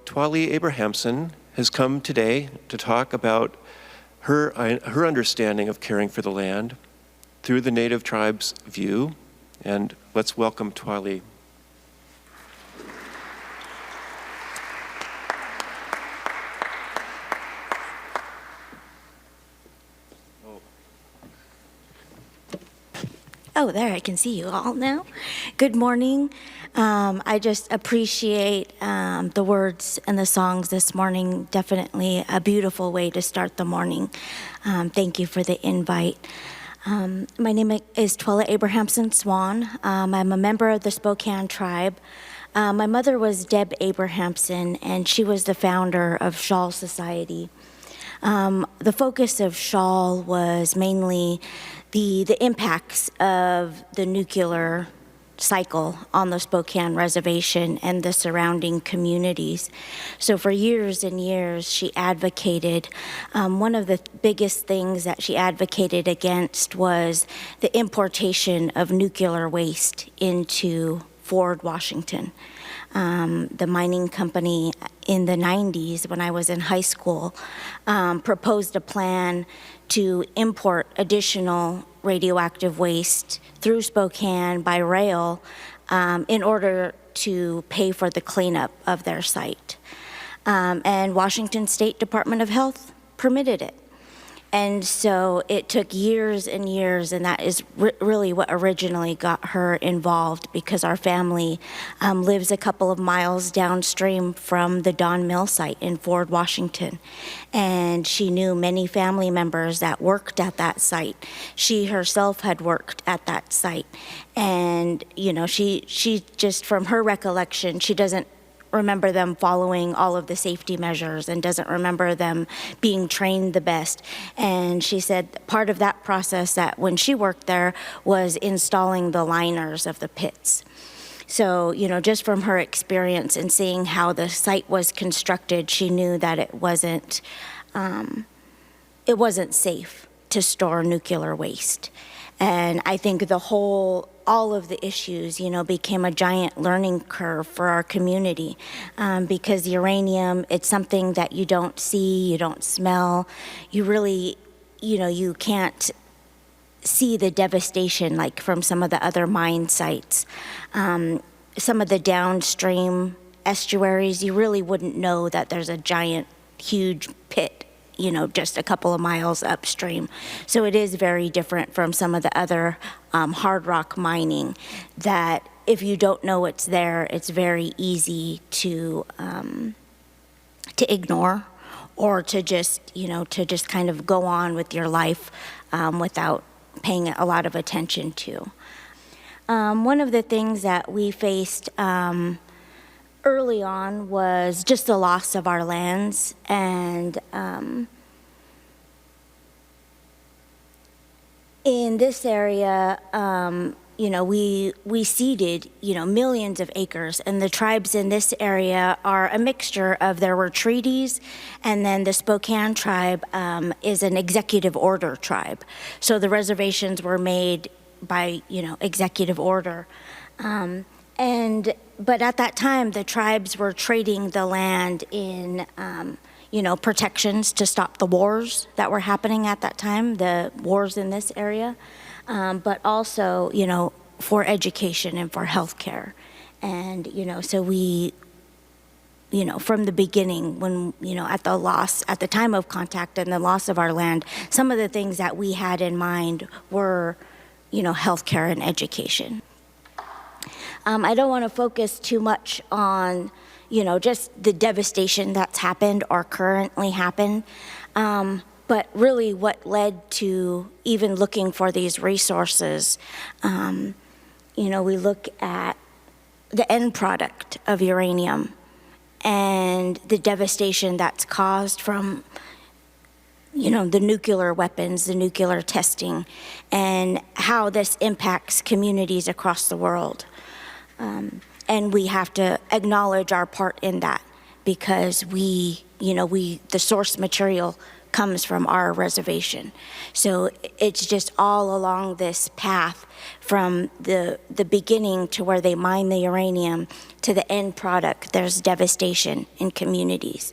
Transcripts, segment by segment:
Twali Abrahamson has come today to talk about her understanding of caring for the land through the Native tribes' view. And let's welcome Twali. Oh, there, I can see you all now. Good morning. I just appreciate the words and the songs this morning. Definitely a beautiful way to start the morning. Thank you for the invite. My name is Twila Abrahamson Swan. I'm a member of the Spokane tribe. My mother was Deb Abrahamson, and she was the founder of Shawl Society. The focus of Shawl was mainly the impacts of the nuclear cycle on the Spokane Reservation and the surrounding communities. So for years and years, she advocated, one of the biggest things that she advocated against was the importation of nuclear waste into Ford, Washington. The mining company in the 90s, when I was in high school, proposed a plan to import additional radioactive waste through Spokane by rail in order to pay for the cleanup of their site. And Washington State Department of Health permitted it. And so it took years and years, and that is really what originally got her involved, because our family lives a couple of miles downstream from the Don Mill site in Ford, Washington. And she knew many family members that worked at that site. She herself had worked at that site. And, you know, she just, from her recollection, she doesn't remember them following all of the safety measures and doesn't remember them being trained the best. And she said part of that process, that when she worked there, was installing the liners of the pits. So, you know, just from her experience and seeing how the site was constructed, she knew that it wasn't safe to store nuclear waste. And I think all of the issues, you know, became a giant learning curve for our community, because uranium, it's something that you don't see, you don't smell, you really, you know, you can't see the devastation like from some of the other mine sites. Some of the downstream estuaries, you really wouldn't know that there's a giant, huge pit, you know, just a couple of miles upstream. So it is very different from some of the other hard rock mining, that if you don't know it's there, it's very easy to ignore, or to just, you know, to just kind of go on with your life without paying a lot of attention to. One of the things that we faced early on was just the loss of our lands, and in this area, you know, we ceded, you know, millions of acres, and the tribes in this area are a mixture of, there were treaties, and then the Spokane tribe is an executive order tribe. So the reservations were made by, you know, executive order. But at that time, the tribes were trading the land in, you know, protections to stop the wars that were happening at that time, the wars in this area, but also, you know, for education and for healthcare. And, you know, so we, you know, from the beginning, when, you know, at the time of contact and the loss of our land, some of the things that we had in mind were, you know, healthcare and education. I don't want to focus too much on, you know, just the devastation that's happened or currently happened, but really what led to even looking for these resources. You know, we look at the end product of uranium and the devastation that's caused from, you know, the nuclear weapons, the nuclear testing, and how this impacts communities across the world. And we have to acknowledge our part in that, because we, you know, the source material comes from our reservation. So it's just all along this path from the beginning to where they mine the uranium to the end product. There's devastation in communities.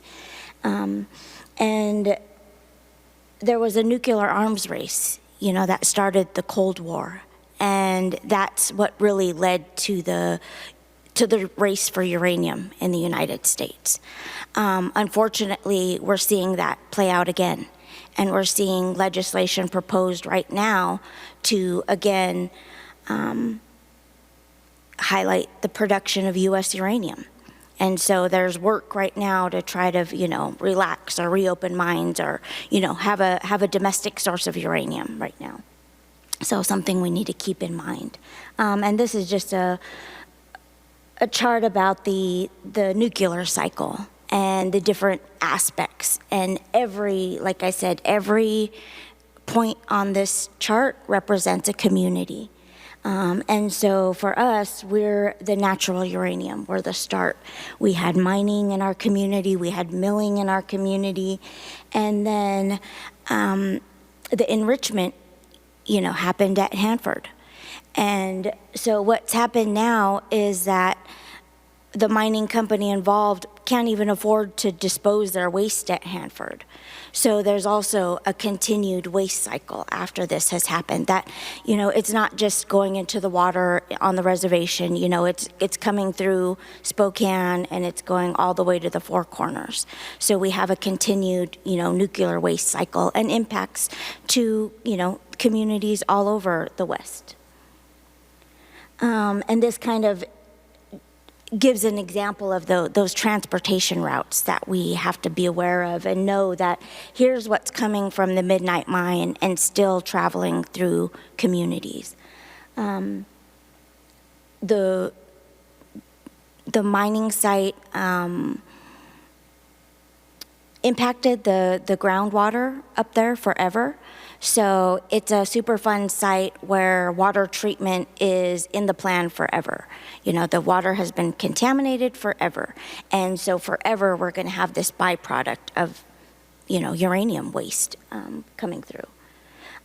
And there was a nuclear arms race, that started the Cold War. And that's what really led to the race for uranium in the United States. Unfortunately, we're seeing that play out again. And we're seeing legislation proposed right now to, again, highlight the production of U.S. uranium. And so there's work right now to try to, relax or reopen mines or, have a domestic source of uranium right now. So something we need to keep in mind. And this is just a chart about the nuclear cycle and the different aspects. And like I said, every point on this chart represents a community. And so for us, we're the natural uranium. We're the start. We had mining in our community. We had milling in our community. And then the enrichment, happened at Hanford. And so what's happened now is that the mining company involved can't even afford to dispose their waste at Hanford. So there's also a continued waste cycle after this has happened. That, it's not just going into the water on the reservation. It's coming through Spokane and it's going all the way to the Four Corners. So we have a continued, nuclear waste cycle and impacts to, communities all over the West. And this kind of gives an example of those transportation routes that we have to be aware of and know that here's what's coming from the Midnight Mine and still traveling through communities. The mining site impacted the groundwater up there forever. So it's a Superfund site where water treatment is in the plan forever. The water has been contaminated forever. And so forever we're going to have this byproduct of, uranium waste coming through.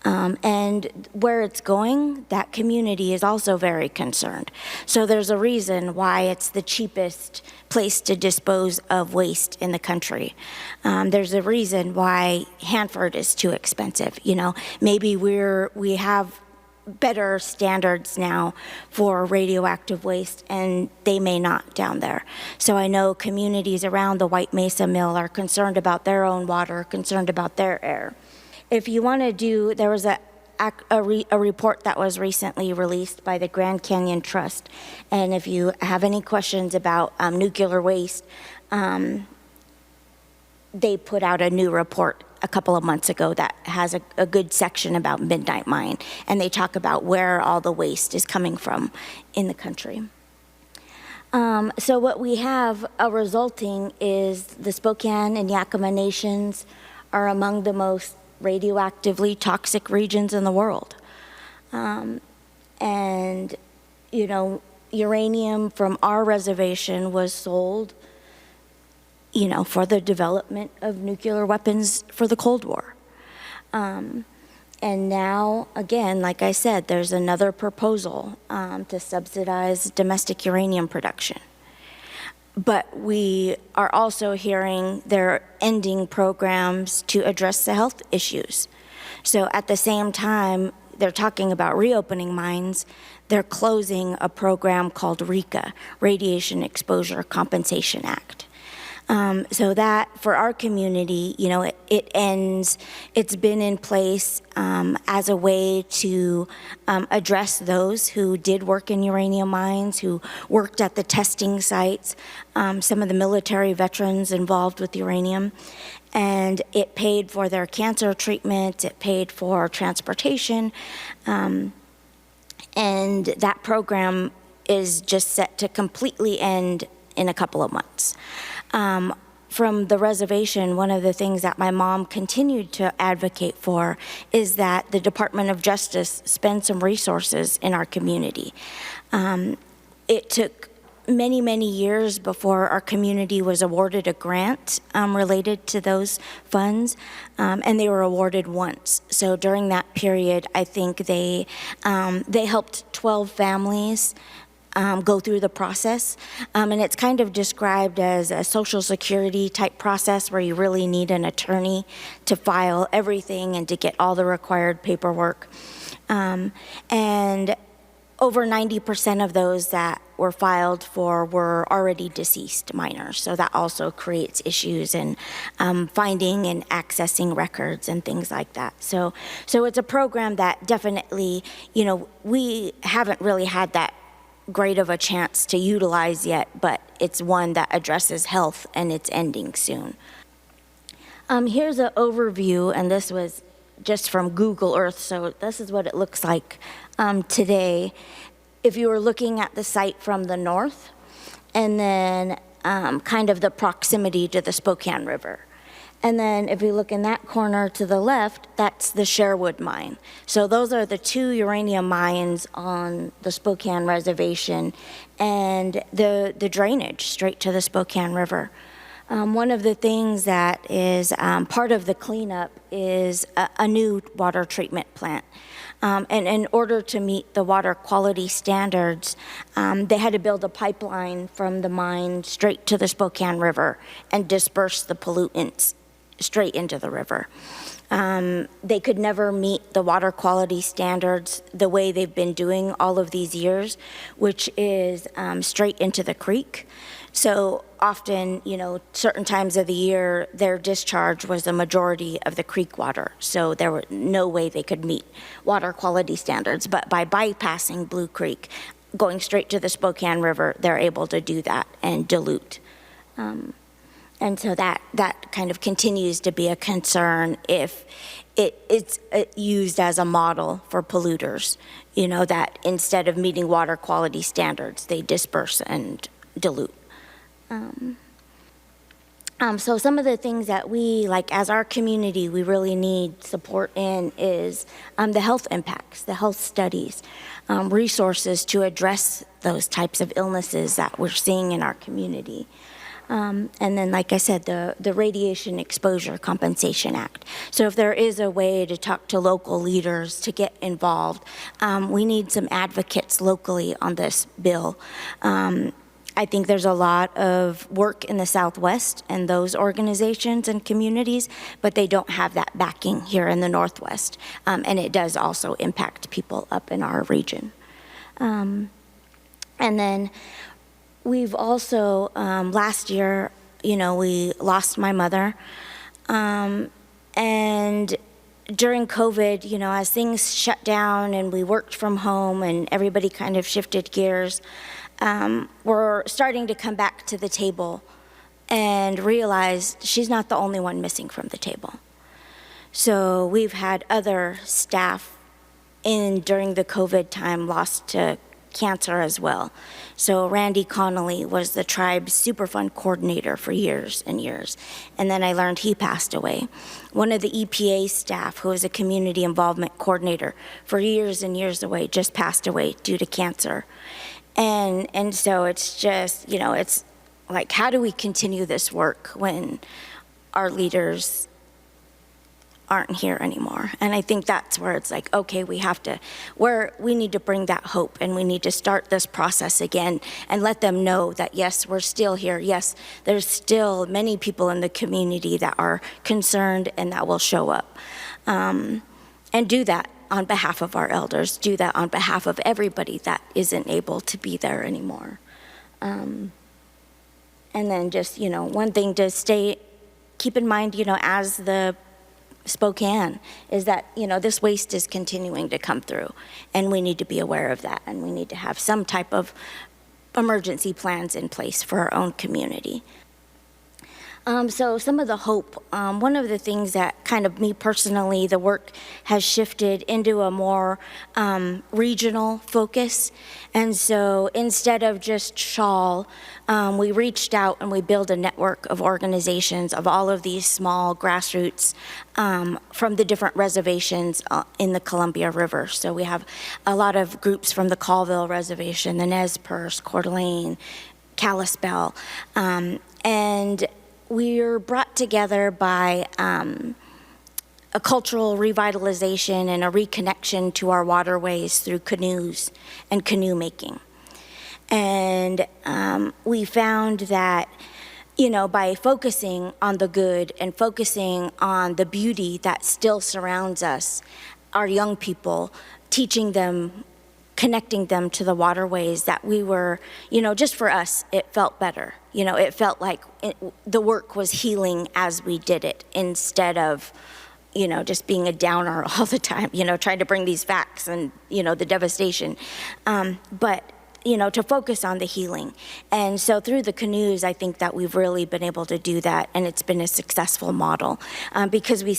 And where it's going, that community is also very concerned. So there's a reason why it's the cheapest place to dispose of waste in the country. There's a reason why Hanford is too expensive. Maybe we have better standards now for radioactive waste, and they may not down there. So I know communities around the White Mesa Mill are concerned about their own water, concerned about their air. If you want to do, there was a report that was recently released by the Grand Canyon Trust, and if you have any questions about nuclear waste, they put out a new report a couple of months ago that has a good section about Midnight Mine, and they talk about where all the waste is coming from in the country. So what we have resulting is the Spokane and Yakima nations are among the most radioactively toxic regions in the world. And, uranium from our reservation was sold, for the development of nuclear weapons for the Cold War. And now, again, like I said, there's another proposal to subsidize domestic uranium production. But we are also hearing they're ending programs to address the health issues. So at the same time, they're talking about reopening mines, they're closing a program called RECA, Radiation Exposure Compensation Act. So that, for our community, it ends, it's been in place as a way to address those who did work in uranium mines, who worked at the testing sites, some of the military veterans involved with uranium. And it paid for their cancer treatment, it paid for transportation, and that program is just set to completely end in a couple of months. From the reservation, one of the things that my mom continued to advocate for is that the Department of Justice spend some resources in our community. It took many, many years before our community was awarded a grant related to those funds, and they were awarded once. So during that period, I think they helped 12 families go through the process. And it's kind of described as a Social Security type process where you really need an attorney to file everything and to get all the required paperwork. And over 90% of those that were filed for were already deceased minors. So that also creates issues in finding and accessing records and things like that. So it's a program that definitely, we haven't really had that great of a chance to utilize yet, but it's one that addresses health, and it's ending soon. Here's an overview, and this was just from Google Earth, so this is what it looks like today. If you were looking at the site from the north, and then kind of the proximity to the Spokane River. And then if you look in that corner to the left, that's the Sherwood mine. So those are the two uranium mines on the Spokane Reservation, and the drainage straight to the Spokane River. One of the things that is part of the cleanup is a new water treatment plant. And in order to meet the water quality standards, they had to build a pipeline from the mine straight to the Spokane River and disperse the pollutants straight into the river. They could never meet the water quality standards the way they've been doing all of these years, which is straight into the creek. So often, certain times of the year, their discharge was the majority of the creek water. So there were no way they could meet water quality standards. But by bypassing Blue Creek, going straight to the Spokane River, they're able to do that and dilute. And so that kind of continues to be a concern if it's used as a model for polluters, that instead of meeting water quality standards, they disperse and dilute. So some of the things that we, as our community, we really need support in is the health impacts, the health studies, resources to address those types of illnesses that we're seeing in our community. And then, like I said, the Radiation Exposure Compensation Act. So if there is a way to talk to local leaders to get involved, we need some advocates locally on this bill. I think there's a lot of work in the Southwest and those organizations and communities, but they don't have that backing here in the Northwest. And it does also impact people up in our region. And then we've also, last year, we lost my mother. And during COVID, as things shut down and we worked from home and everybody kind of shifted gears, we're starting to come back to the table and realize she's not the only one missing from the table. So we've had other staff during the COVID time lost to cancer as well. So Randy Connolly was the tribe's Superfund coordinator for years and years. And then I learned he passed away. One of the EPA staff, who was a community involvement coordinator for years and years away, just passed away due to cancer. And so it's just, it's like, how do we continue this work when our leaders aren't here anymore? And I think that's where it's like, okay, we need to bring that hope, and we need to start this process again and let them know that, yes, we're still here. Yes, there's still many people in the community that are concerned and that will show up. And do that on behalf of our elders, do that on behalf of everybody that isn't able to be there anymore. And then just, one thing to keep in mind, as the Spokane, is that, this waste is continuing to come through, and we need to be aware of that, and we need to have some type of emergency plans in place for our own community. So some of the hope, one of the things that kind of me personally, the work has shifted into a more regional focus. And so instead of just Shawl, we reached out and we built a network of organizations of all of these small grassroots from the different reservations in the Columbia River. So we have a lot of groups from the Colville Reservation, the Nez Perce, Coeur d'Alene, Kalispell. And we're brought together by a cultural revitalization and a reconnection to our waterways through canoes and canoe making. And we found that, by focusing on the good and focusing on the beauty that still surrounds us, our young people, teaching them, connecting them to the waterways, that we were, just for us, it felt better. It felt like the work was healing as we did it, instead of, just being a downer all the time, trying to bring these facts and, the devastation. But to focus on the healing. And so through the canoes, I think that we've really been able to do that, and it's been a successful model, because we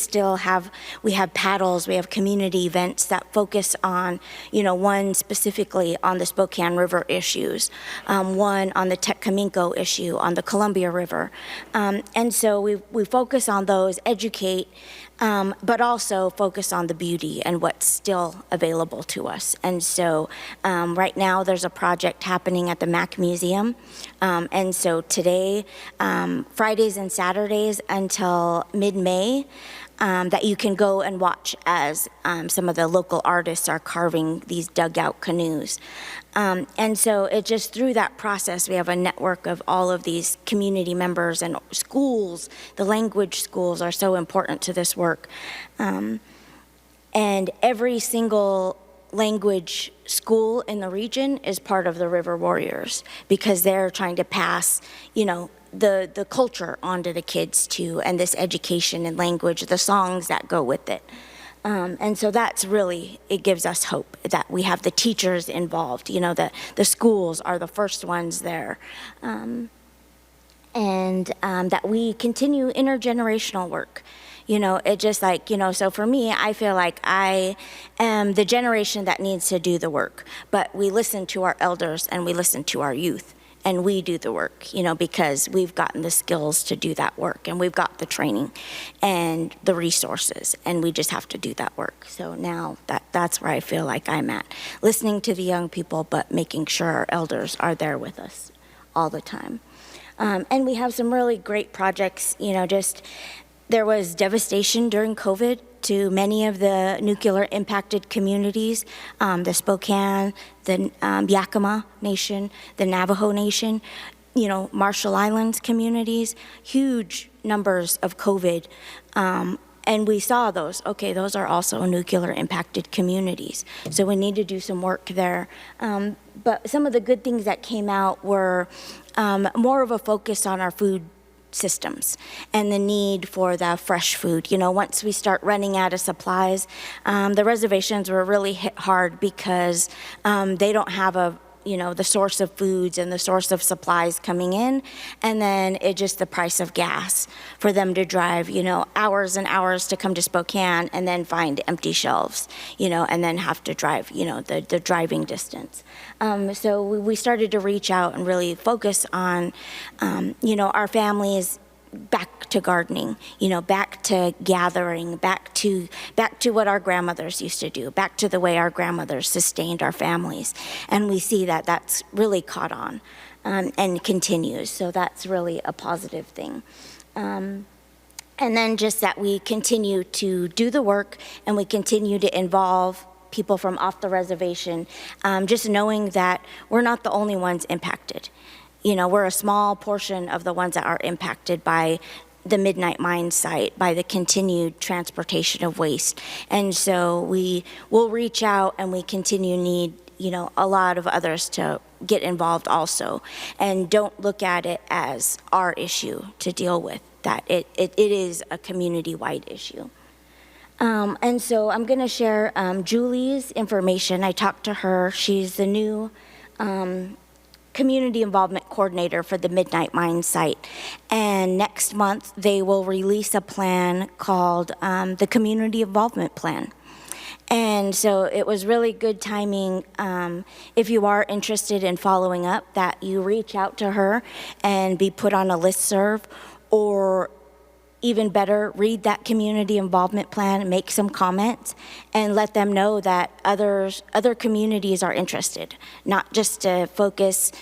have paddles, we have community events that focus on, one specifically on the Spokane River issues, one on the Tecumseh issue, on the Columbia River. And so we focus on those, educate, but also focus on the beauty and what's still available to us. And so right now there's a project happening at the Mack Museum. And so today, Fridays and Saturdays until mid-May, that you can go and watch as some of the local artists are carving these dugout canoes. And so it just, through that process, we have a network of all of these community members and schools. The language schools are so important to this work. And every single language school in the region is part of the River Warriors, because they're trying to pass, the culture onto the kids too, and this education and language, the songs that go with it. And so that's really, it gives us hope that we have the teachers involved, the schools are the first ones there. And that we continue intergenerational work. It just like, so for me, I feel like I am the generation that needs to do the work, but we listen to our elders and we listen to our youth. And we do the work, because we've gotten the skills to do that work, and we've got the training and the resources, and we just have to do that work. So now that's where I feel like I'm at, listening to the young people, but making sure our elders are there with us all the time. And we have some really great projects, there was devastation during COVID to many of the nuclear impacted communities, the Spokane, the Yakima Nation, the Navajo Nation, Marshall Islands communities, huge numbers of COVID. And we saw those, those are also nuclear impacted communities. So we need to do some work there. But some of the good things that came out were more of a focus on our food systems and the need for the fresh food. Once we start running out of supplies, the reservations were really hit hard because they don't have the source of foods and the source of supplies coming in, and then it just the price of gas for them to drive, hours and hours to come to Spokane and then find empty shelves, and then have to drive, the driving distance. So we started to reach out and really focus on, our families back to gardening, back to gathering, back to what our grandmothers used to do, back to the way our grandmothers sustained our families. And we see that that's really caught on and continues. So that's really a positive thing. And then just that we continue to do the work and we continue to involve people from off the reservation, just knowing that we're not the only ones impacted. We're a small portion of the ones that are impacted by the Midnight Mine site, by the continued transportation of waste. And so we will reach out and we need, a lot of others to get involved also. And don't look at it as our issue to deal with, that it is a community-wide issue. And so I'm going to share Julie's information. I talked to her. She's the new community involvement coordinator for the Midnight Mine site. And next month, they will release a plan called the Community Involvement Plan. And so it was really good timing, if you are interested in following up, that you reach out to her and be put on a listserv, or even better, read that community involvement plan, make some comments, and let them know that other communities are interested, not just to focus,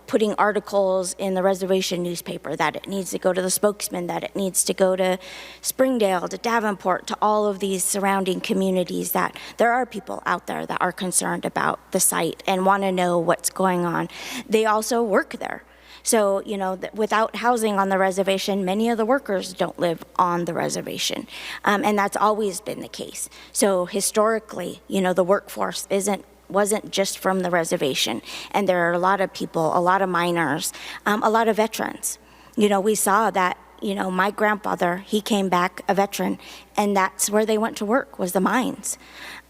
putting articles in the reservation newspaper that it needs to go to the spokesman, that it needs to go to Springdale, to Davenport, to all of these surrounding communities, that there are people out there that are concerned about the site and want to know what's going on. They also work there. So, without housing on the reservation, many of the workers don't live on the reservation. And that's always been the case. So historically, the workforce wasn't just from the reservation. And there are a lot of people, a lot of miners, a lot of veterans. We saw that, my grandfather, he came back a veteran, and that's where they went to work, was the mines.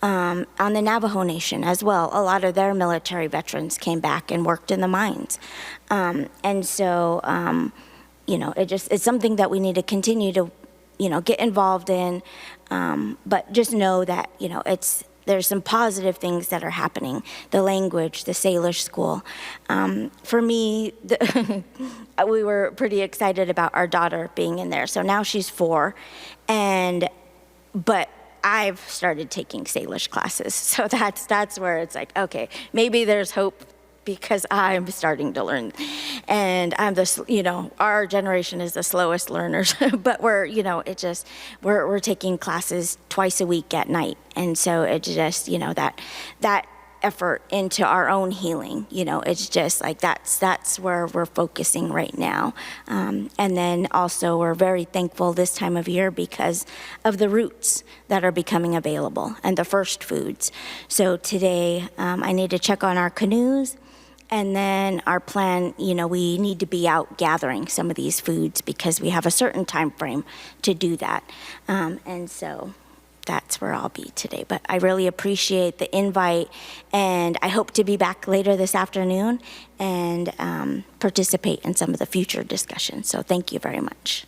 On the Navajo Nation as well, a lot of their military veterans came back and worked in the mines. And so, it's something that we need to continue to, get involved in, but just know that, there's some positive things that are happening. The language, the Salish school. For me, we were pretty excited about our daughter being in there. So now she's 4, but I've started taking Salish classes. So that's where it's like, okay, maybe there's hope because I'm starting to learn. And I'm our generation is the slowest learners, but we're taking classes twice a week at night. And so it's just, that effort into our own healing, it's just like that's where we're focusing right now. And then also we're very thankful this time of year because of the roots that are becoming available and the first foods. So today I need to check on our canoes. And then our plan, we need to be out gathering some of these foods because we have a certain time frame to do that. And so that's where I'll be today. But I really appreciate the invite, and I hope to be back later this afternoon and participate in some of the future discussions. So thank you very much.